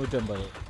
150.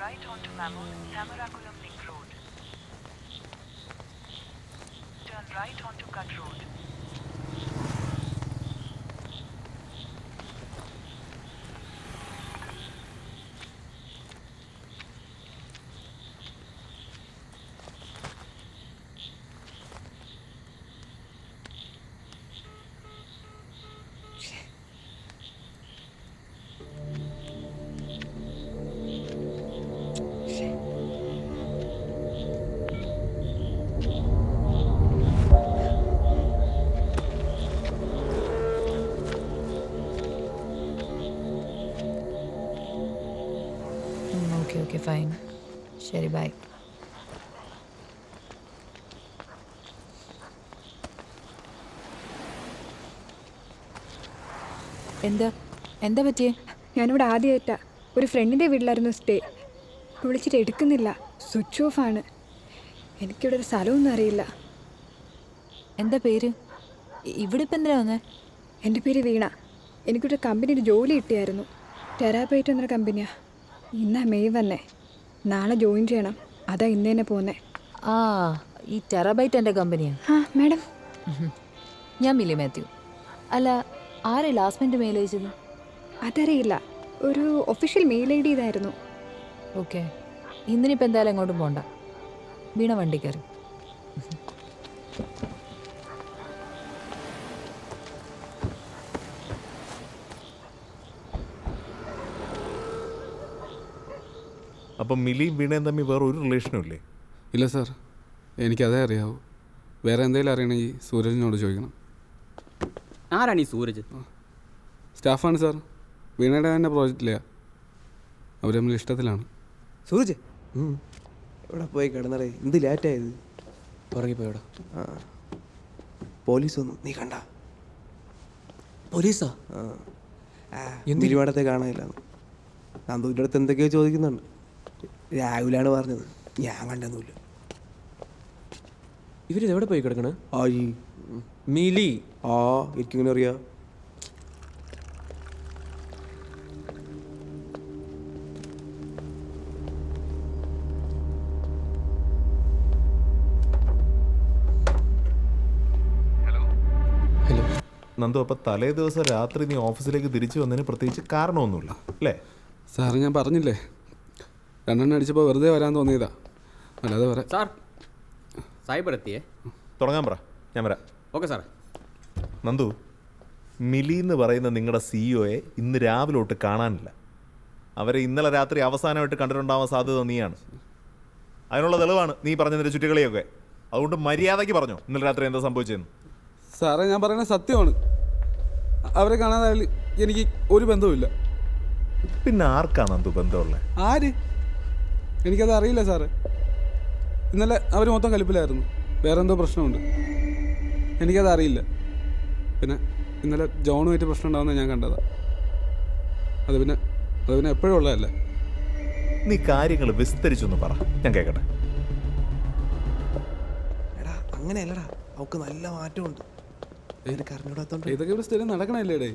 Right onto Mammoth, Samarakulam Link Road. Turn right onto Cut Road. Okay fine. ശരി, by. എന്താ പറ്റിയേ? ഞാനിവിടെ ആദ്യമായിട്ടാ. ഒരു ഫ്രണ്ടിൻ്റെ വീട്ടിലായിരുന്നു സ്റ്റേ. വിളിച്ചിട്ട് എടുക്കുന്നില്ല, സ്വിച്ച് ഓഫ് ആണ്. എനിക്കിവിടെ ഒരു സ്ഥലമൊന്നും അറിയില്ല. എന്താ പേര്? ഇവിടെ ഇപ്പം എന്തിനാ വന്നേ? എൻ്റെ പേര് വീണ. എനിക്കൊരു കമ്പനിയിൽ ജോലി കിട്ടിയായിരുന്നു. ടെറാബൈറ്റ് എന്നൊരു കമ്പനിയാണ്. ഇന്നാ മെയ് വന്നേ. നാളെ ജോയിൻ ചെയ്യണം. അതാ ഇന്ന് തന്നെ പോന്നേ. ആ, ഈ ടെറാബൈറ്റ് എൻ്റെ കമ്പനിയാണ്. ആ മാഡം, ഞാൻ മിലി മാത്യു. അല്ല, ആരെ ലാസ്റ്റ് മിനിറ്റ് മെയിൽ അയച്ചത്? അതറിയില്ല. ഒരു ഒഫീഷ്യൽ മെയിൽ ഐ ഡി ഇതായിരുന്നു. ഓക്കെ, ഇന്നിനിപ്പോൾ എന്തായാലും എങ്ങോട്ടും പോകണ്ട. വീണ വണ്ടി കയറി. അപ്പം മിലിയും വീണയും തമ്മിൽ വേറെ ഒരു റിലേഷനും ഇല്ലേ? ഇല്ല സാർ, എനിക്കതേ അറിയാവൂ. വേറെ എന്തെങ്കിലും അറിയണമെങ്കിൽ സൂരജിനോട് ചോദിക്കണം. ആരാണ് ഈ സൂരജ്? സ്റ്റാഫാണ് സാർ. വീണയുടെ തന്നെ പ്രോജക്റ്റിലെയാ. അവർ തമ്മിൽ ഇഷ്ടത്തിലാണ്. സൂരജ് ഇവിടെ പോയി കിടന്നറേ. എന്ത് ലേറ്റായത്? ഉറങ്ങിപ്പോയോടാ. ആ, പോലീസ് വന്നു. നീ കണ്ട? പോലീസാ? എന്തിരുപാടത്തെ കാണാനില്ല. നന്ദൂൻ്റെ അടുത്ത് എന്തൊക്കെയോ ചോദിക്കുന്നുണ്ട്. രാഹുലാണ് പറഞ്ഞത്. ഞാൻ കണ്ടെന്നില്ല. ഇവരിത് എവിടെ പോയി കിടക്കണേ? ആയി മിലി. ആ, എനിക്കിങ്ങനെ അറിയാം. ഹലോ നന്ദു, അപ്പം തലേ ദിവസം രാത്രി നീ ഓഫീസിലേക്ക് തിരിച്ചു വന്നതിന് പ്രത്യേകിച്ച് കാരണമൊന്നുമില്ല അല്ലേ? സാറ് ഞാൻ പറഞ്ഞില്ലേ, രണ്ടെണ്ണം അടിച്ചപ്പോൾ വെറുതെ വരാൻ തോന്നിയതാ, അല്ലാതെ പറയാം. സാർ, സൈബർ എത്തിയേ. തുടങ്ങാൻ പറ, ഞാൻ വരാം. Okay sir. നന്ദു, മിലി എന്ന് പറയുന്ന നിങ്ങളുടെ സിഇഒയെ ഇന്ന് രാവിലെ തൊട്ട് കാണാനില്ല. അവരെ ഇന്നലെ രാത്രി അവസാനമായിട്ട് കണ്ടിട്ടുണ്ടാവാൻ സാധ്യത നീയാണ്. അതിനുള്ള തെളിവാണ് നീ പറഞ്ഞതിൻ്റെ ചുറ്റുകളിയൊക്കെ. അതുകൊണ്ട് മര്യാദയ്ക്ക് പറഞ്ഞോ ഇന്നലെ രാത്രി എന്താ സംഭവിച്ചതെന്ന്. സാറേ, ഞാൻ പറയുന്നത് സത്യമാണ്. അവരെ കാണാതായാലും എനിക്ക് ഒരു ബന്ധവുമില്ല. പിന്നെ ആർക്കാ നന്ദു ബന്ധമുള്ളത്? ആര്? എനിക്കത് അറിയില്ല സാറേ. ഇന്നലെ അവർ മൊത്തം കലിപ്പിലായിരുന്നു. വേറെ എന്തോ പ്രശ്നമുണ്ട്, എനിക്കത് അറിയില്ല. പിന്നെ ഇന്നലെ ജോണുമായിട്ട് പ്രശ്നം ഉണ്ടാവുന്ന ഞാൻ കണ്ടതാ. അത് പിന്നെ എപ്പോഴും ഉള്ളതല്ലേ. നീ കാര്യങ്ങൾ വിസ്തരിച്ചൊന്ന് പറ, ഞാൻ കേൾക്കട്ടെ. എടാ, അങ്ങനെയല്ലടാ. അവൾക്ക് നല്ല മാറ്റമുണ്ട്. എനിക്ക് അറിഞ്ഞൂടാത്തോണ്ട് ഇതൊക്കെ ഇവിടെ സ്ഥിരം നടക്കണല്ലേ ഡേ.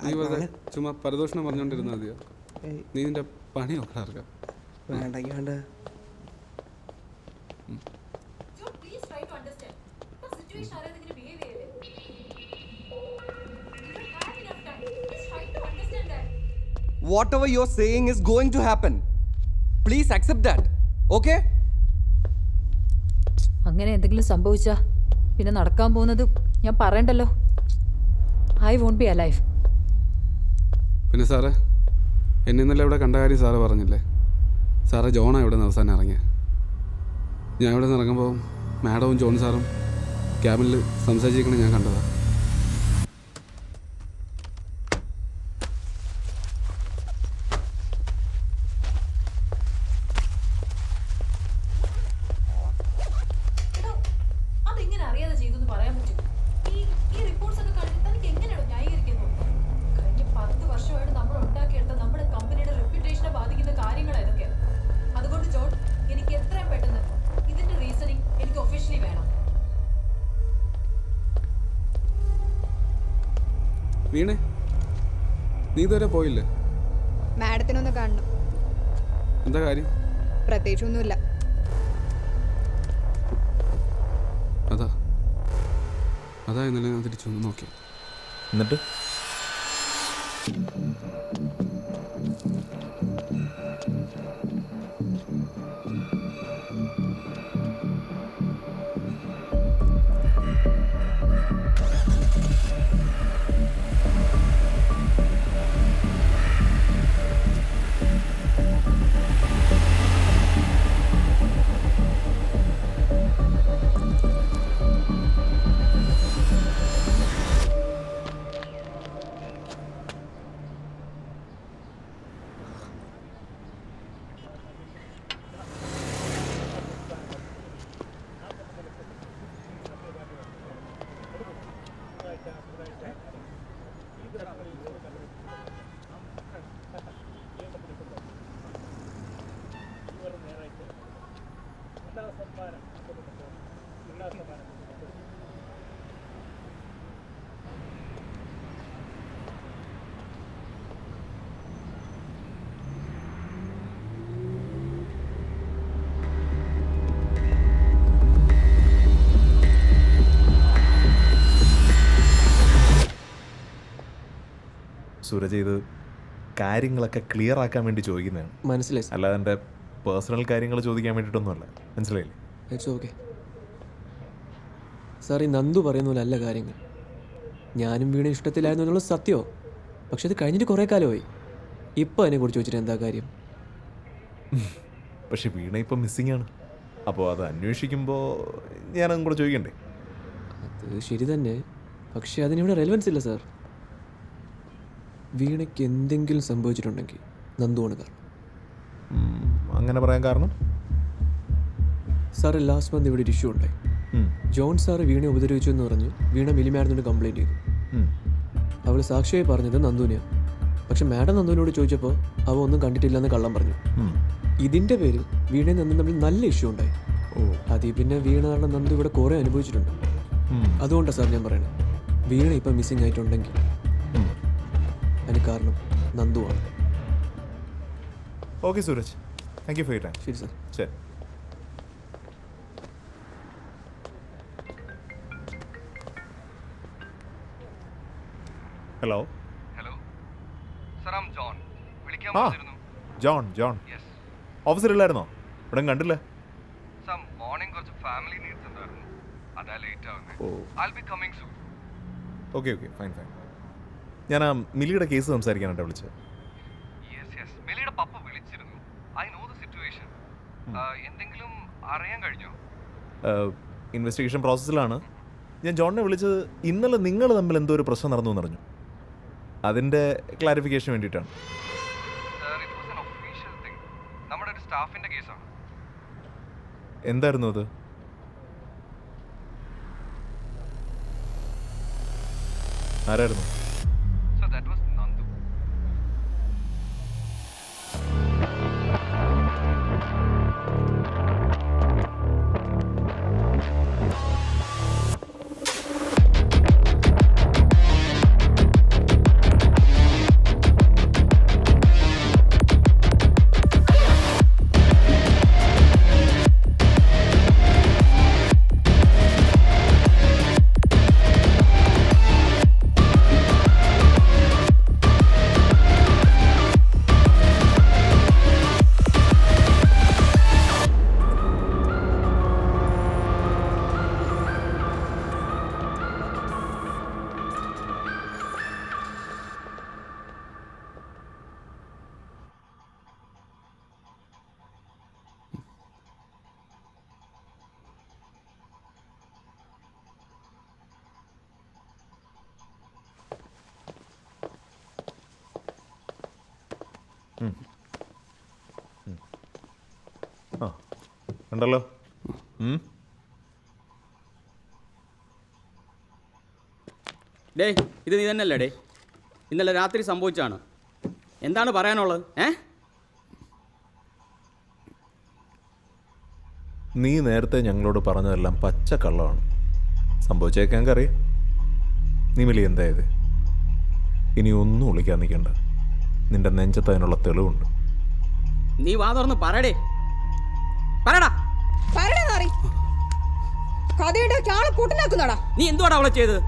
നീ വെറുതെ ചുമ്മാ പരദോഷണം പറഞ്ഞുകൊണ്ടിരുന്നാൽ മതിയോ? നീ നിന്റെ പണി നോക്കണം ആർക്കാം. വേണ്ടെങ്കിൽ വേണ്ട. Whatever you're saying is going to happen. Please accept that. Okay? അങ്ങനെ എന്തെങ്കിലും സംഭവിച്ചാ പിന്നെ നടക്കാൻ പോകുന്നത് ഞാൻ പറയണ്ടല്ലോ. I won't be alive. പിന്നെ സാറേ, എന്നെ ഇന്നലെ ഇവിടെ കണ്ട കാര്യം സാറ് പറഞ്ഞില്ലേ? സാറേ, ജോണാണ് ഇവിടെ നിന്ന് അവസാനം ഇറങ്ങിയത്. ഞാൻ ഇവിടെ നിന്ന് ഇറങ്ങുമ്പോൾ മാഡവും ജോൺ സാറും ക്യാബിനിൽ സംസാരിച്ചിരിക്കണം ഞാൻ കണ്ടതാണ്. വീണേ, നീ ഇതുവരെ പോയില്ലേ? മാഡത്തിനൊന്ന് കാണണം. എന്താ കാര്യം? പ്രത്യേകിച്ചൊന്നുമില്ല. അതാ ഇന്നലെ ഞാൻ തിരിച്ചു വന്ന് നോക്കി. എന്നിട്ട് സൂരജ് ഇത് കാര്യങ്ങളൊക്കെ ക്ലിയർ ആക്കാൻ വേണ്ടി ചോദിക്കുന്നതാണ്. മനസ്സിലായി സാർ. അല്ലാതെ എൻ്റെ പേഴ്സണൽ കാര്യങ്ങൾ ചോദിക്കാൻ വേണ്ടിയിട്ടൊന്നുമല്ല. മനസ്സിലായില്ലേ? It's okay sir. ഈ നന്ദു പറയുന്ന പോലെ അല്ല കാര്യങ്ങൾ. ഞാനും വീണ ഇഷ്ടത്തിലായിരുന്നു എന്നുള്ള സത്യമോ, പക്ഷെ അത് കഴിഞ്ഞിട്ട് കുറേ കാലമായി. ഇപ്പോൾ അതിനെക്കുറിച്ച് ചോദിച്ചിട്ട് എന്താ കാര്യം? പക്ഷെ വീണ ഇപ്പം മിസ്സിംഗ് ആണ്. അപ്പോൾ അത് അന്വേഷിക്കുമ്പോൾ ഞാനതും കൂടെ ചോദിക്കണ്ടേ? അത് ശരി തന്നെ, പക്ഷെ അതിനിവിടെ റെലവൻസ് ഇല്ല സാർ. വീണയ്ക്ക് എന്തെങ്കിലും സംഭവിച്ചിട്ടുണ്ടെങ്കിൽ നന്ദുവാണ് കാരണം. അങ്ങനെ പറയാൻ കാരണം? സാറ് ലാസ്റ്റ് മന്ത് ഇവിടെ ഒരു ഇഷ്യൂ ഉണ്ടായി. ജോൺ സാറ് വീണയെ ഉപദ്രവിച്ചു എന്ന് പറഞ്ഞ് വീണ മിലി മാഡത്തിനോട് കംപ്ലയിൻറ്റ് ചെയ്തു. അവൾ സാക്ഷിയായി പറഞ്ഞത് നന്ദുവിനെയാണ്. പക്ഷെ മാഡം നന്ദുവിനോട് ചോദിച്ചപ്പോൾ അവ ഒന്നും കണ്ടിട്ടില്ലെന്ന് കള്ളം പറഞ്ഞു. ഇതിൻ്റെ പേരിൽ വീണയും നന്ദും തമ്മിൽ നല്ല ഇഷ്യൂ ഉണ്ടായി. അതിൽ പിന്നെ വീണ കാരണം നന്ദു ഇവിടെ കുറേ അനുഭവിച്ചിട്ടുണ്ട്. അതുകൊണ്ടാണ് സാർ ഞാൻ പറയണത്, വീണ ഇപ്പം മിസ്സിംഗ് ആയിട്ടുണ്ടെങ്കിൽ അതിന് കാരണം നന്ദുവാണ്. Okay Suraj, thank you for your time. ശരി സാർ. ശരി. Hello. Hello sir, I am John. വിളിക്കാൻ ആ പറഞ്ഞിരുന്നു. ജോൺ യെസ് ഓഫീസിലില്ലായിരുന്നോ? ഇവിടെ കണ്ടില്ല. സർ, മോർണിംഗ് കുറച്ച് ഫാമിലി നീഡ്സ് ഉണ്ടായിരുന്നു, അതാ ലേറ്റ് ആവുന്നത്. I will be coming soon. Okay fine. ഞാൻ ആ മിലിയുടെ കേസ് സംസാരിക്കാനായിട്ടാണ് വിളിച്ചത്. യെസ് മിലിയുടെ പപ്പ വിളിച്ചിരുന്നു. I know the situation. എന്തെങ്കിലും അറിയാൻ കഴിഞ്ഞോ? ഇൻവെസ്റ്റിഗേഷൻ പ്രോസസ്സിലാണ്. ഞാൻ ജോണിനെ വിളിച്ചത് ഇന്നലെ നിങ്ങൾ തമ്മിൽ എന്തോ ഒരു പ്രശ്നം നടന്നു എന്നറിഞ്ഞു. അതിൻ്റെ ക്ലാരിഫിക്കേഷൻ വേണ്ടിയിട്ടാണ്. Sir, it was an official thing. നമ്മുടെ ഒരു സ്റ്റാഫിന്റെ കേസാണ്. എന്തായിരുന്നു അത്? ആരായിരുന്നു? Sir, that was Nandu. ആ ഉണ്ടല്ലോ. ഡേ, ഇത് നീ തന്നെയല്ലേ ഡേ? ഇന്നലെ രാത്രി സംഭവിച്ചാണ്. എന്താണ് പറയാനുള്ളത്? നീ നേരത്തെ ഞങ്ങളോട് പറഞ്ഞതെല്ലാം പച്ച കള്ളമാണ്. സംഭവിച്ചേക്കാൻ അറിയാം. നീ മിലി എന്തായത്? ഇനി ഒന്നും ഒളിക്കാൻ നിൽക്കണ്ട. നിന്റെ നെഞ്ചത്ത് അതിനുള്ള തെളിവുണ്ട്. നീ വാ തുറന്ന് പറയടേ, പറയടാ. കഥയുടെ ആളെ പൊട്ടനാക്കുന്നാടാ. നീ എന്തുവാടാ അവളെ ചെയ്തത്?